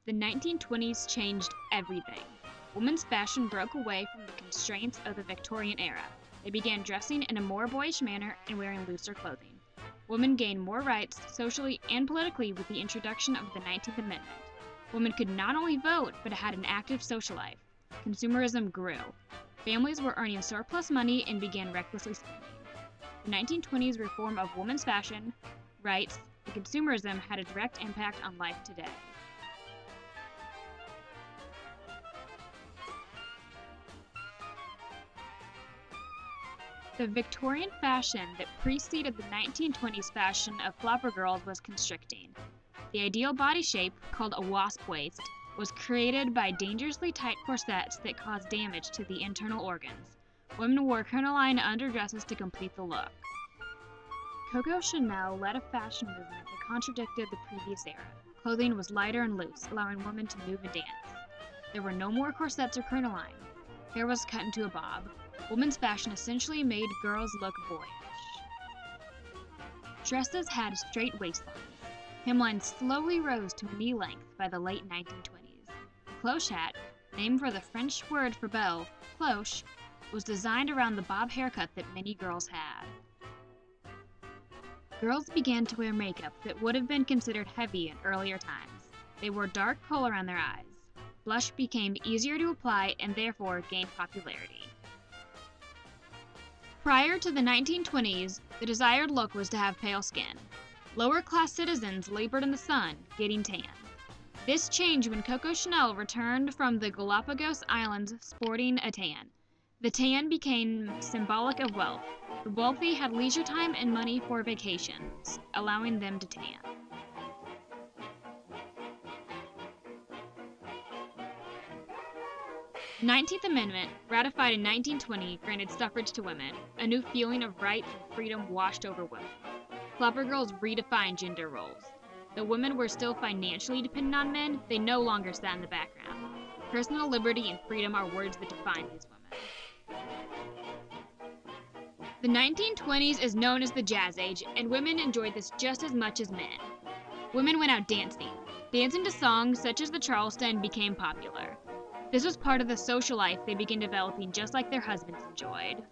The 1920s changed everything. Women's fashion broke away from the constraints of the Victorian era. They began dressing in a more boyish manner and wearing looser clothing. Women gained more rights, socially and politically, with the introduction of the 19th Amendment. Women could not only vote, but had an active social life. Consumerism grew. Families were earning surplus money and began recklessly spending. The 1920s reform of women's fashion, rights, and consumerism had a direct impact on life today. The Victorian fashion that preceded the 1920s fashion of flapper girls was constricting. The ideal body shape, called a wasp waist, was created by dangerously tight corsets that caused damage to the internal organs. Women wore crinoline underdresses to complete the look. Coco Chanel led a fashion movement that contradicted the previous era. Clothing was lighter and loose, allowing women to move and dance. There were no more corsets or crinoline. Hair was cut into a bob. Women's fashion essentially made girls look boyish. Dresses had straight waistlines. Hemlines slowly rose to knee length by the late 1920s. The cloche hat, named for the French word for bow, cloche, was designed around the bob haircut that many girls had. Girls began to wear makeup that would have been considered heavy in earlier times. They wore dark kohl around their eyes. Blush became easier to apply and therefore gained popularity. Prior to the 1920s, the desired look was to have pale skin. Lower-class citizens labored in the sun, getting tan. This changed when Coco Chanel returned from the Galapagos Islands sporting a tan. The tan became symbolic of wealth. The wealthy had leisure time and money for vacations, allowing them to tan. The 19th Amendment, ratified in 1920, granted suffrage to women. A new feeling of rights and freedom washed over women. Flapper girls redefined gender roles. Though women were still financially dependent on men, they no longer sat in the background. Personal liberty and freedom are words that define these women. The 1920s is known as the Jazz Age, and women enjoyed this just as much as men. Women went out dancing. Dancing to songs such as the Charleston became popular. This was part of the social life they began developing just like their husbands enjoyed.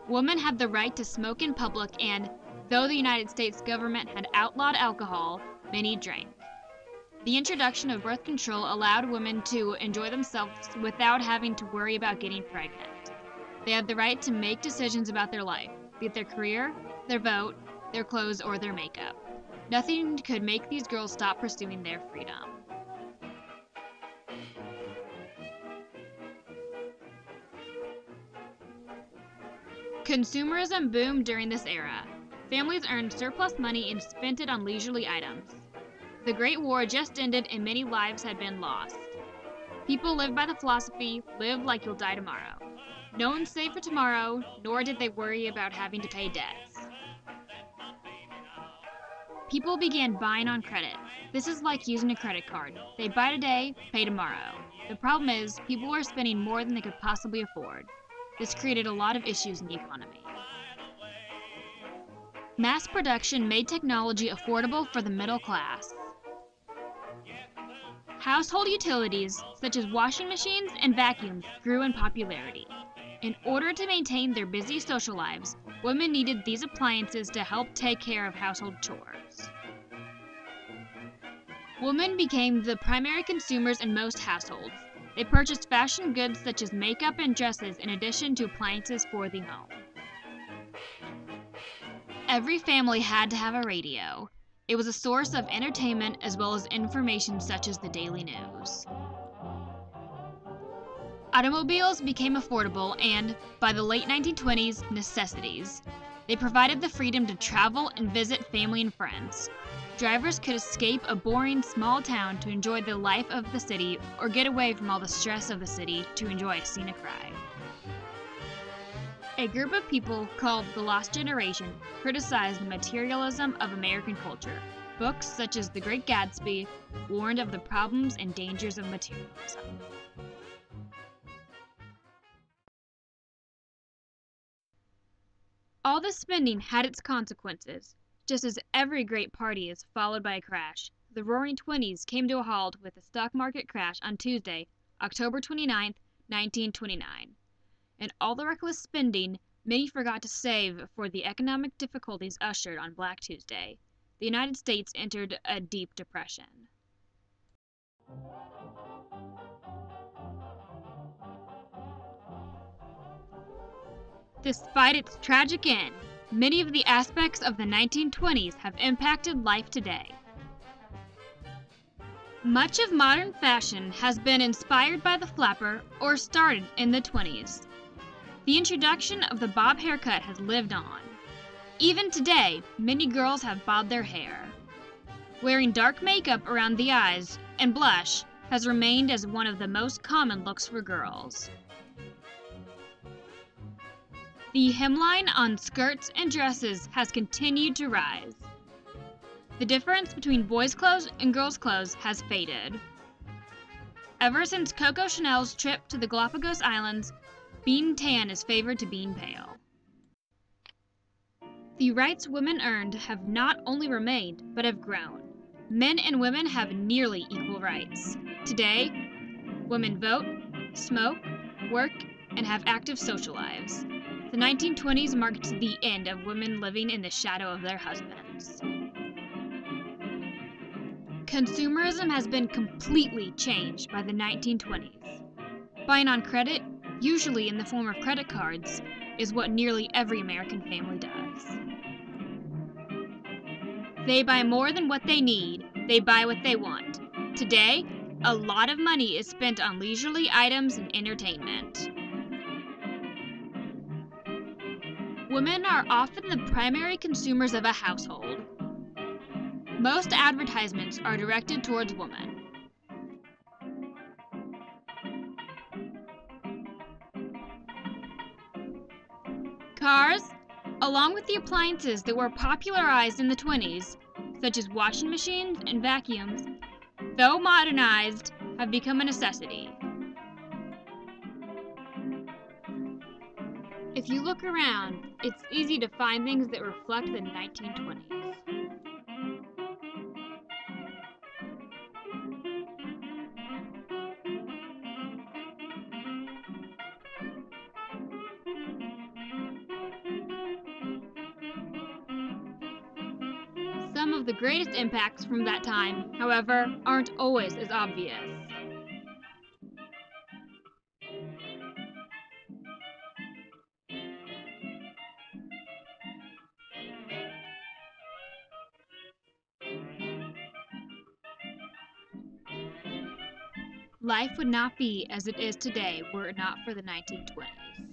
Women had the right to smoke in public and, though the United States government had outlawed alcohol, many drank. The introduction of birth control allowed women to enjoy themselves without having to worry about getting pregnant. They had the right to make decisions about their life, be it their career, their vote, their clothes, or their makeup. Nothing could make these girls stop pursuing their freedom. Consumerism boomed during this era. Families earned surplus money and spent it on leisurely items. The Great War just ended and many lives had been lost. People lived by the philosophy, live like you'll die tomorrow. No one saved for tomorrow, nor did they worry about having to pay debts. People began buying on credit. This is like using a credit card. They buy today, pay tomorrow. The problem is, people were spending more than they could possibly afford. This created a lot of issues in the economy. Mass production made technology affordable for the middle class. Household utilities, such as washing machines and vacuums, grew in popularity. In order to maintain their busy social lives, women needed these appliances to help take care of household chores. Women became the primary consumers in most households. They purchased fashion goods such as makeup and dresses in addition to appliances for the home. Every family had to have a radio. It was a source of entertainment as well as information such as the daily news. Automobiles became affordable and, by the late 1920s, necessities. They provided the freedom to travel and visit family and friends. Drivers could escape a boring small town to enjoy the life of the city or get away from all the stress of the city to enjoy a scenic ride. A group of people called the Lost Generation criticized the materialism of American culture. Books such as The Great Gatsby warned of the problems and dangers of materialism. All this spending had its consequences. Just as every great party is followed by a crash, the Roaring Twenties came to a halt with a stock market crash on Tuesday, October 29, 1929. And all the reckless spending, many forgot to save for the economic difficulties ushered on Black Tuesday. The United States entered a deep depression. Despite its tragic end, many of the aspects of the 1920s have impacted life today. Much of modern fashion has been inspired by the flapper or started in the 20s. The introduction of the bob haircut has lived on. Even today, many girls have bobbed their hair. Wearing dark makeup around the eyes and blush has remained as one of the most common looks for girls. The hemline on skirts and dresses has continued to rise. The difference between boys' clothes and girls' clothes has faded. Ever since Coco Chanel's trip to the Galapagos Islands, being tan is favored to being pale. The rights women earned have not only remained, but have grown. Men and women have nearly equal rights. Today, women vote, smoke, work, and have active social lives. The 1920s marked the end of women living in the shadow of their husbands. Consumerism has been completely changed by the 1920s. Buying on credit, usually in the form of credit cards, is what nearly every American family does. They buy more than what they need, they buy what they want. Today, a lot of money is spent on leisurely items and entertainment. Women are often the primary consumers of a household. Most advertisements are directed towards women. Cars, along with the appliances that were popularized in the 20s, such as washing machines and vacuums, though modernized, have become a necessity. If you look around, it's easy to find things that reflect the 1920s. Some of the greatest impacts from that time, however, aren't always as obvious. Life would not be as it is today were it not for the 1920s.